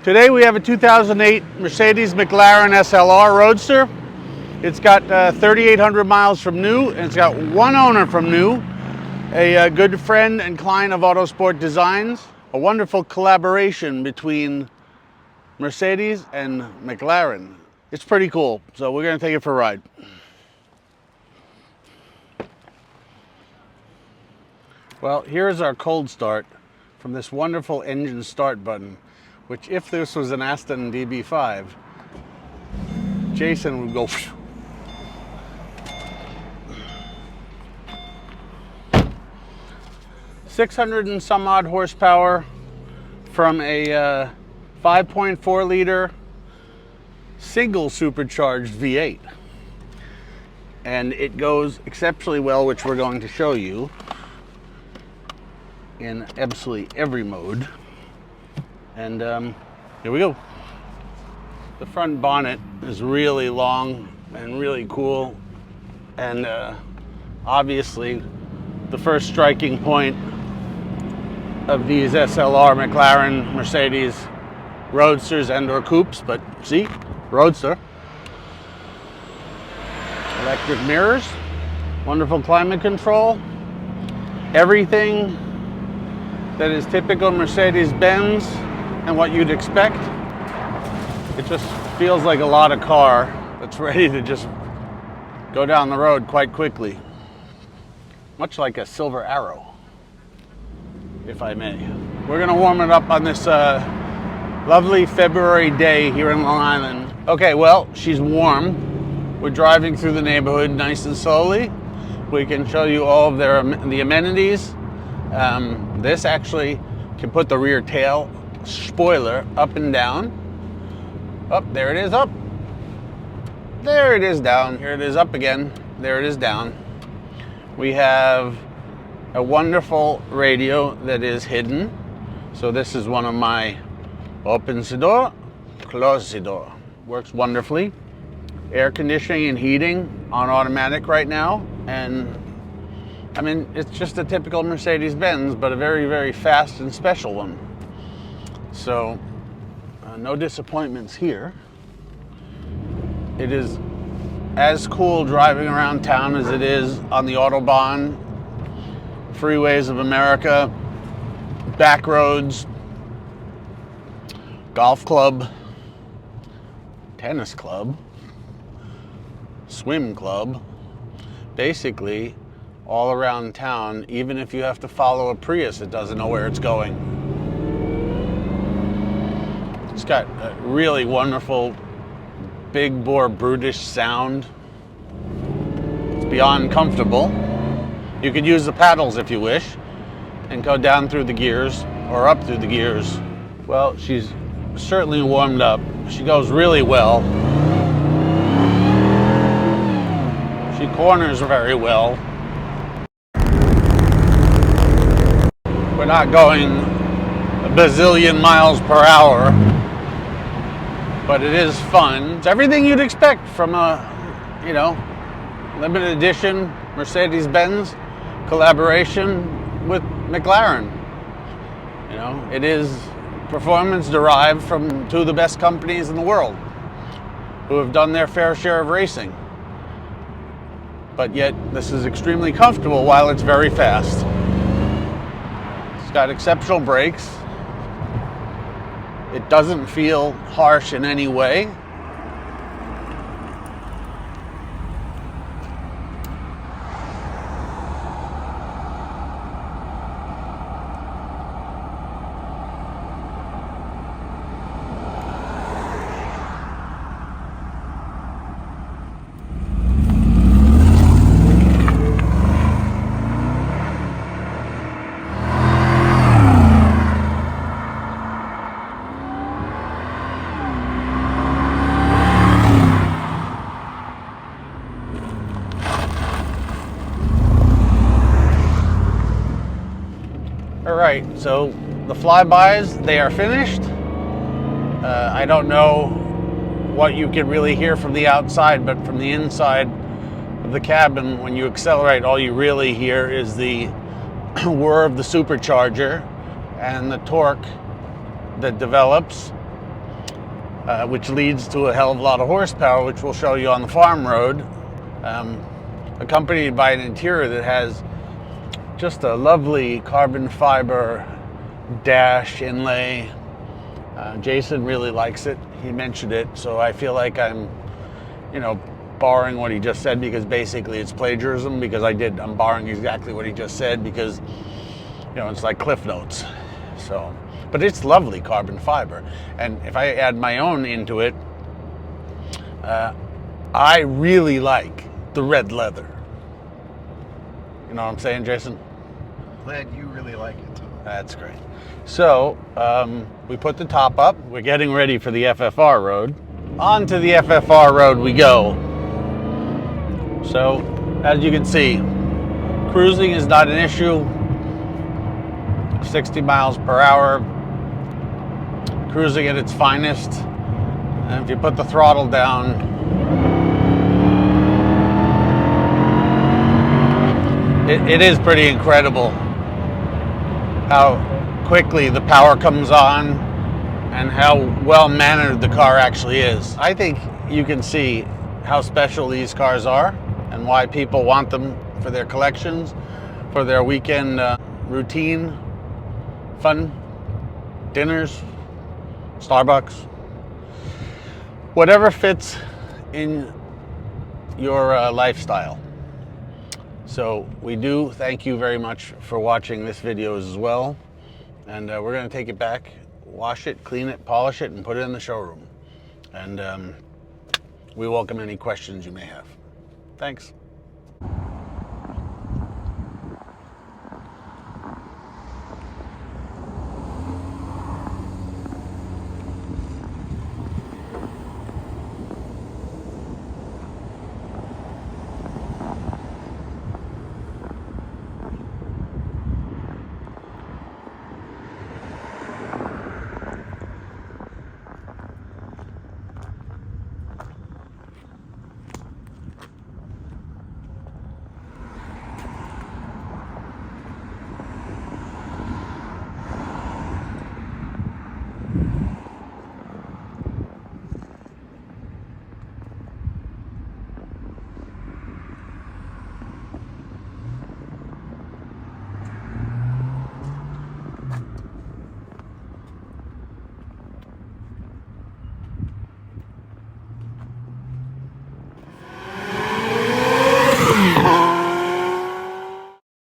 Today we have a 2008 Mercedes McLaren SLR Roadster. It's got 3,800 miles from new, and it's got one owner from new, a good friend and client of Autosport Designs. A wonderful collaboration between Mercedes and McLaren. It's pretty cool, so we're going to take it for a ride. Well, here's our cold start from this wonderful engine start button, which if this was an Aston DB5, Jason would go 600 and some odd horsepower from a 5.4 liter single supercharged V8. And it goes exceptionally well, which we're going to show you in absolutely every mode. And here we go. The front bonnet is really long and really cool, and obviously the first striking point of these SLR, McLaren, Mercedes Roadsters and or coupes, but see, Roadster. Electric mirrors, wonderful climate control, everything that is typical Mercedes-Benz and what you'd expect. It just feels like a lot of car that's ready to just go down the road quite quickly. Much like a Silver Arrow, if I may. We're gonna warm it up on this lovely February day here in Long Island. Okay, well, she's warm. We're driving through the neighborhood nice and slowly. We can show you all of the amenities. This actually can put the rear tail spoiler up and down. Up, there it is, up. There it is, down. Here it is, up again. There it is, down. We have a wonderful radio that is hidden. So this is one of my opens the door, closes the door. Works wonderfully. Air conditioning and heating on automatic right now. And I mean, it's just a typical Mercedes-Benz, but a very, very fast and special one. So, no disappointments here. It is as cool driving around town as it is on the Autobahn, freeways of America, back roads, golf club, tennis club, swim club, basically all around town. Even if you have to follow a Prius, it doesn't know where it's going. It's got a really wonderful big bore brutish sound. It's beyond comfortable. You could use the paddles if you wish and go down through the gears or up through the gears. Well, she's certainly warmed up. She goes really well. She corners very well. We're not going a bazillion miles per hour, but it is fun. It's everything you'd expect from a, you know, limited edition Mercedes-Benz collaboration with McLaren. You know, it is performance derived from two of the best companies in the world who have done their fair share of racing. But yet, this is extremely comfortable while it's very fast. It's got exceptional brakes. It doesn't feel harsh in any way. Alright, so the flybys, they are finished. I don't know what you can really hear from the outside, but from the inside of the cabin, when you accelerate, all you really hear is the whir of the supercharger and the torque that develops. which leads to a hell of a lot of horsepower, which we'll show you on the farm road, accompanied by an interior that has just a lovely carbon fiber dash inlay. Jason really likes it. He mentioned it, so I feel like I'm, you know, borrowing what he just said, because basically it's plagiarism, because I'm borrowing exactly what he just said, because, you know, it's like Cliff Notes. So, but it's lovely carbon fiber. And if I add my own into it, I really like the red leather. You know what I'm saying, Jason? Glad you really like it too. That's great. So we put the top up. We're getting ready for the FFR road. On to the FFR road we go. So as you can see, cruising is not an issue. 60 miles per hour, cruising at its finest. And if you put the throttle down, it is pretty incredible how quickly the power comes on and how well mannered the car actually is. I think you can see how special these cars are and why people want them for their collections, for their weekend routine, fun, dinners, Starbucks, whatever fits in your lifestyle. So we do thank you very much for watching this video as well. And we're going to take it back, wash it, clean it, polish it, and put it in the showroom. And we welcome any questions you may have. Thanks.